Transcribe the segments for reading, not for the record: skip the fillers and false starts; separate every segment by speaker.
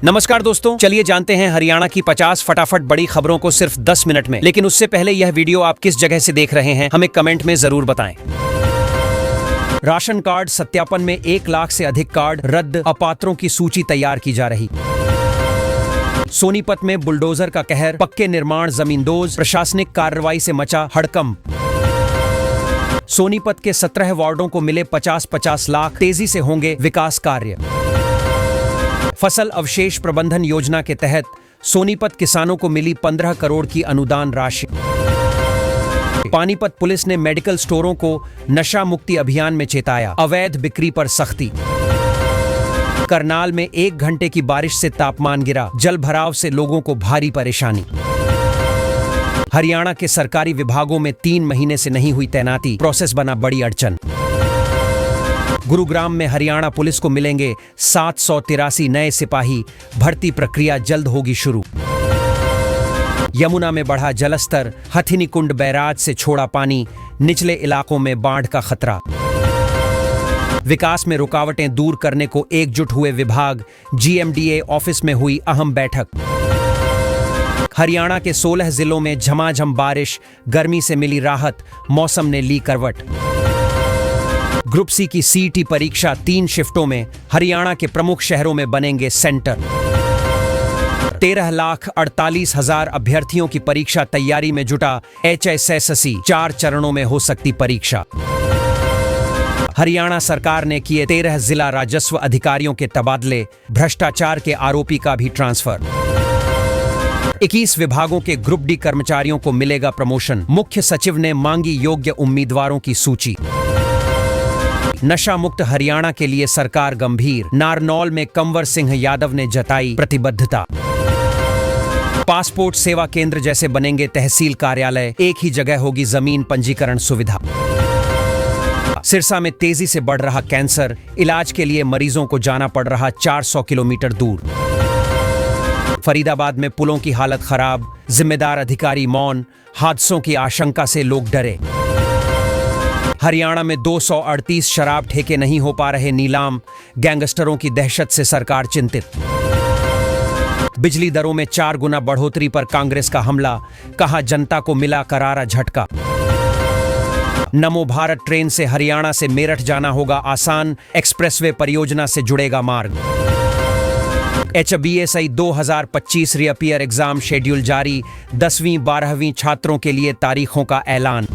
Speaker 1: नमस्कार दोस्तों, चलिए जानते हैं हरियाणा की 50 फटाफट बड़ी खबरों को सिर्फ 10 मिनट में। लेकिन उससे पहले यह वीडियो आप किस जगह से देख रहे हैं हमें कमेंट में जरूर बताएं। राशन कार्ड सत्यापन में 1 लाख से अधिक कार्ड रद्द, अपात्रों की सूची तैयार की जा रही। सोनीपत में बुलडोजर का कहर, पक्के निर्माण जमींदोज, प्रशासनिक कार्रवाई से मचा हड़कंप। सोनीपत के 17 वार्डों को मिले 50-50 लाख, तेजी से होंगे विकास कार्य। फसल अवशेष प्रबंधन योजना के तहत सोनीपत किसानों को मिली 15 करोड़ की अनुदान राशि। पानीपत पुलिस ने मेडिकल स्टोरों को नशा मुक्ति अभियान में चेताया, अवैध बिक्री पर सख्ती। करनाल में 1 घंटे की बारिश से तापमान गिरा, जल भराव से लोगों को भारी परेशानी। हरियाणा के सरकारी विभागों में 3 महीने से नहीं हुई तैनाती, प्रोसेस बना बड़ी अड़चन। गुरुग्राम में हरियाणा पुलिस को मिलेंगे 783 नए सिपाही, भर्ती प्रक्रिया जल्द होगी शुरू। यमुना में बढ़ा जलस्तर, हथिनीकुंड बैराज से छोड़ा पानी, निचले इलाकों में बाढ़ का खतरा। विकास में रुकावटें दूर करने को एकजुट हुए विभाग, GMDA ऑफिस में हुई अहम बैठक। हरियाणा के 16 जिलों में झमाझम बारिश, गर्मी से मिली राहत, मौसम ने ली करवट। ग्रुप सी की CET परीक्षा 3 शिफ्टों में, हरियाणा के प्रमुख शहरों में बनेंगे सेंटर। 13,48,000 अभ्यर्थियों की परीक्षा तैयारी में जुटा HSSC, 4 चरणों में हो सकती परीक्षा। हरियाणा सरकार ने किए 13 जिला राजस्व अधिकारियों के तबादले, भ्रष्टाचार के आरोपी का भी ट्रांसफर। 21 विभागों के ग्रुप D कर्मचारियों को मिलेगा प्रमोशन, मुख्य सचिव ने मांगी योग्य उम्मीदवारों की सूची। नशा मुक्त हरियाणा के लिए सरकार गंभीर, नारनौल में कंवर सिंह यादव ने जताई प्रतिबद्धता। पासपोर्ट सेवा केंद्र जैसे बनेंगे तहसील कार्यालय, एक ही जगह होगी जमीन पंजीकरण सुविधा। सिरसा में तेजी से बढ़ रहा कैंसर, इलाज के लिए मरीजों को जाना पड़ रहा 400 किलोमीटर दूर। फरीदाबाद में पुलों की हालत खराब, जिम्मेदार अधिकारी मौन, हादसों की आशंका से लोग डरे। हरियाणा में 238 शराब ठेके नहीं हो पा रहे नीलाम, गैंगस्टरों की दहशत से सरकार चिंतित। बिजली दरों में 4 गुना बढ़ोतरी पर कांग्रेस का हमला, कहा जनता को मिला करारा झटका। नमो भारत ट्रेन से हरियाणा से मेरठ जाना होगा आसान, एक्सप्रेसवे परियोजना से जुड़ेगा मार्ग। HBSI 2025 रीअपियर एग्जाम शेड्यूल जारी, 10वीं 12वीं छात्रों के लिए तारीखों का ऐलान।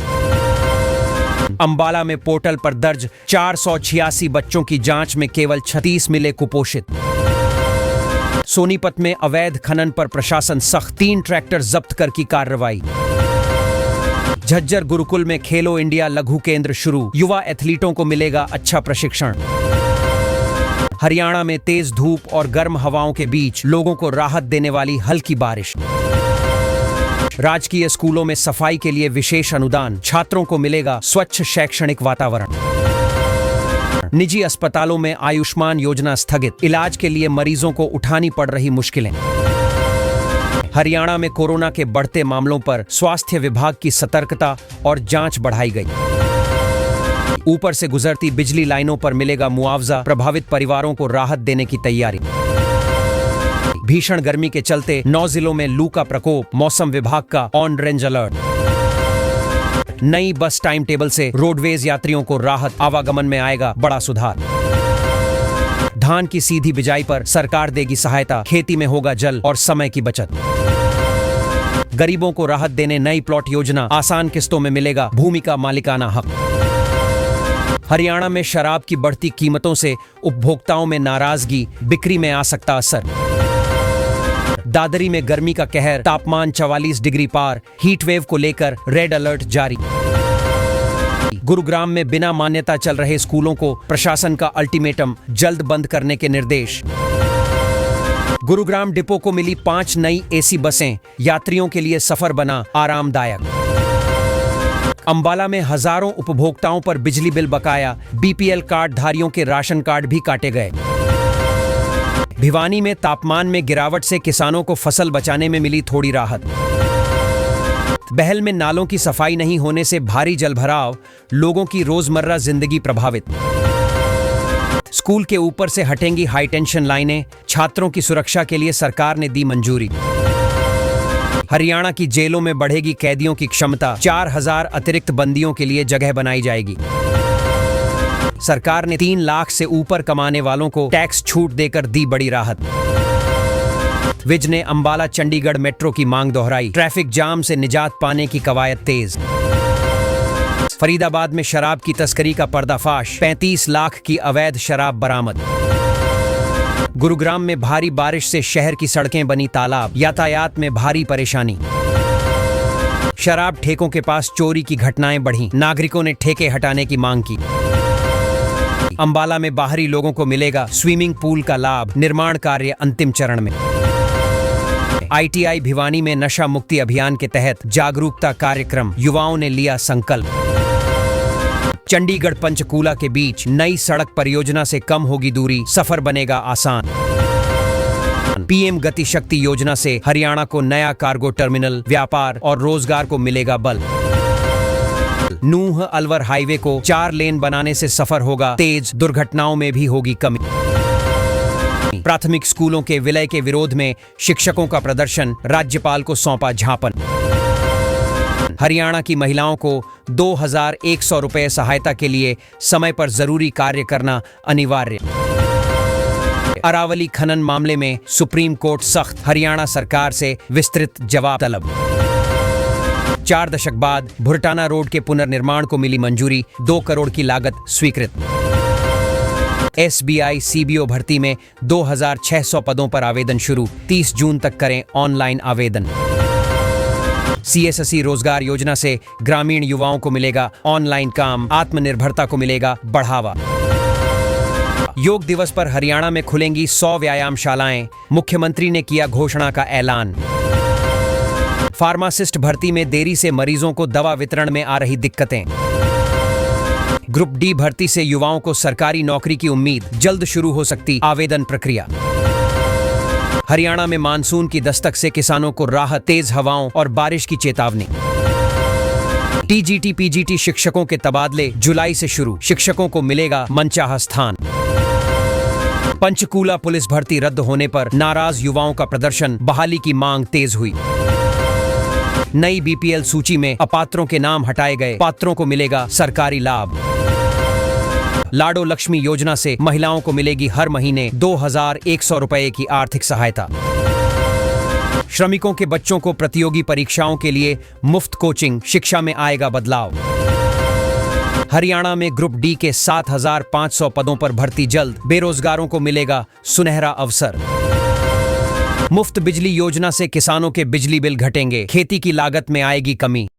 Speaker 1: अंबाला में पोर्टल पर दर्ज 486 बच्चों की जांच में केवल 36 मिले कुपोषित। सोनीपत में अवैध खनन पर प्रशासन सख्त, 3 ट्रैक्टर जब्त कर की कार्रवाई। झज्जर गुरुकुल में खेलो इंडिया लघु केंद्र शुरू, युवा एथलीटों को मिलेगा अच्छा प्रशिक्षण। हरियाणा में तेज धूप और गर्म हवाओं के बीच लोगों को राहत देने वाली हल्की बारिश। राजकीय स्कूलों में सफाई के लिए विशेष अनुदान, छात्रों को मिलेगा स्वच्छ शैक्षणिक वातावरण। निजी अस्पतालों में आयुष्मान योजना स्थगित, इलाज के लिए मरीजों को उठानी पड़ रही मुश्किलें। हरियाणा में कोरोना के बढ़ते मामलों पर स्वास्थ्य विभाग की सतर्कता और जांच बढ़ाई गई। ऊपर से गुजरती बिजली लाइनों पर मिलेगा मुआवजा, प्रभावित परिवारों को राहत देने की तैयारी। भीषण गर्मी के चलते 9 जिलों में लू का प्रकोप, मौसम विभाग का ऑरेंज अलर्ट। नई बस टाइम टेबल से रोडवेज यात्रियों को राहत, आवागमन में आएगा बड़ा सुधार। धान की सीधी बिजाई पर सरकार देगी सहायता, खेती में होगा जल और समय की बचत। गरीबों को राहत देने नई प्लॉट योजना, आसान किस्तों में मिलेगा भूमि का मालिकाना हक। हरियाणा में शराब की बढ़ती कीमतों से उपभोक्ताओं में नाराजगी, बिक्री में आ सकता असर। दादरी में गर्मी का कहर, तापमान 44 डिग्री पार, हीट वेव को लेकर रेड अलर्ट जारी। गुरुग्राम में बिना मान्यता चल रहे स्कूलों को प्रशासन का अल्टीमेटम, जल्द बंद करने के निर्देश। गुरुग्राम डिपो को मिली 5 नई AC बसें, यात्रियों के लिए सफर बना आरामदायक। अंबाला में हजारों उपभोक्ताओं पर बिजली बिल बकाया, BPL कार्ड धारियों के राशन कार्ड भी काटे गए। भिवानी में तापमान में गिरावट से किसानों को फसल बचाने में मिली थोड़ी राहत। बहल में नालों की सफाई नहीं होने से भारी जलभराव, लोगों की रोजमर्रा जिंदगी प्रभावित। स्कूल के ऊपर से हटेंगी हाई टेंशन लाइनें, छात्रों की सुरक्षा के लिए सरकार ने दी मंजूरी। हरियाणा की जेलों में बढ़ेगी कैदियों की क्षमता, 4000 अतिरिक्त बंदियों के लिए जगह बनाई जाएगी। सरकार ने 3 लाख से ऊपर कमाने वालों को टैक्स छूट देकर दी बड़ी राहत। विज ने अंबाला चंडीगढ़ मेट्रो की मांग दोहराई, ट्रैफिक जाम से निजात पाने की कवायद तेज। फरीदाबाद में शराब की तस्करी का पर्दाफाश, 35 लाख की अवैध शराब बरामद। गुरुग्राम में भारी बारिश से शहर की सड़कें बनी तालाब, यातायात में भारी परेशानी। शराब ठेकों के पास चोरी की घटनाएं बढ़ी, नागरिकों ने ठेके हटाने की मांग की। अंबाला में बाहरी लोगों को मिलेगा स्विमिंग पूल का लाभ, निर्माण कार्य अंतिम चरण में। ITI भिवानी में नशा मुक्ति अभियान के तहत जागरूकता कार्यक्रम, युवाओं ने लिया संकल्प। चंडीगढ़ पंचकूला के बीच नई सड़क परियोजना से कम होगी दूरी, सफर बनेगा आसान। PM गति शक्ति योजना से हरियाणा को नया कार्गो टर्मिनल, व्यापार और रोजगार को मिलेगा बल। नूह अलवर हाईवे को 4 लेन बनाने से सफर होगा तेज, दुर्घटनाओं में भी होगी कमी। प्राथमिक स्कूलों के विलय के विरोध में शिक्षकों का प्रदर्शन, राज्यपाल को सौंपा ज्ञापन। हरियाणा की महिलाओं को 2100 रुपए सहायता के लिए समय पर जरूरी कार्य करना अनिवार्य। अरावली खनन मामले में सुप्रीम कोर्ट सख्त, हरियाणा सरकार से विस्तृत जवाब तलब। 4 दशक बाद भुरटाना रोड के पुनर्निर्माण को मिली मंजूरी, 2 करोड़ की लागत स्वीकृत। SBI CBO भर्ती में 2600 पदों पर आवेदन शुरू, 30 जून तक करें ऑनलाइन आवेदन। CSSE रोजगार योजना से ग्रामीण युवाओं को मिलेगा ऑनलाइन काम, आत्मनिर्भरता को मिलेगा बढ़ावा। योग दिवस पर हरियाणा में खुलेंगी 100 व्यायामशालाएं, मुख्यमंत्री ने किया घोषणा का ऐलान। फार्मासिस्ट भर्ती में देरी से मरीजों को दवा वितरण में आ रही दिक्कतें। ग्रुप D भर्ती से युवाओं को सरकारी नौकरी की उम्मीद, जल्द शुरू हो सकती आवेदन प्रक्रिया। हरियाणा में मानसून की दस्तक से किसानों को राहत, तेज हवाओं और बारिश की चेतावनी। TGT PGT शिक्षकों के तबादले जुलाई से शुरू, शिक्षकों को मिलेगा मनचाहा स्थान। पंचकूला पुलिस भर्ती रद्द होने पर नाराज युवाओं का प्रदर्शन, बहाली की मांग तेज हुई। नई BPL सूची में अपात्रों के नाम हटाए गए, पात्रों को मिलेगा सरकारी लाभ। लाडो लक्ष्मी योजना से महिलाओं को मिलेगी हर महीने 2100 रुपए की आर्थिक सहायता। श्रमिकों के बच्चों को प्रतियोगी परीक्षाओं के लिए मुफ्त कोचिंग, शिक्षा में आएगा बदलाव। हरियाणा में ग्रुप D के 7500 पदों पर भर्ती जल्द, बेरोजगारों को मिलेगा सुनहरा अवसर। मुफ्त बिजली योजना से किसानों के बिजली बिल घटेंगे, खेती की लागत में आएगी कमी।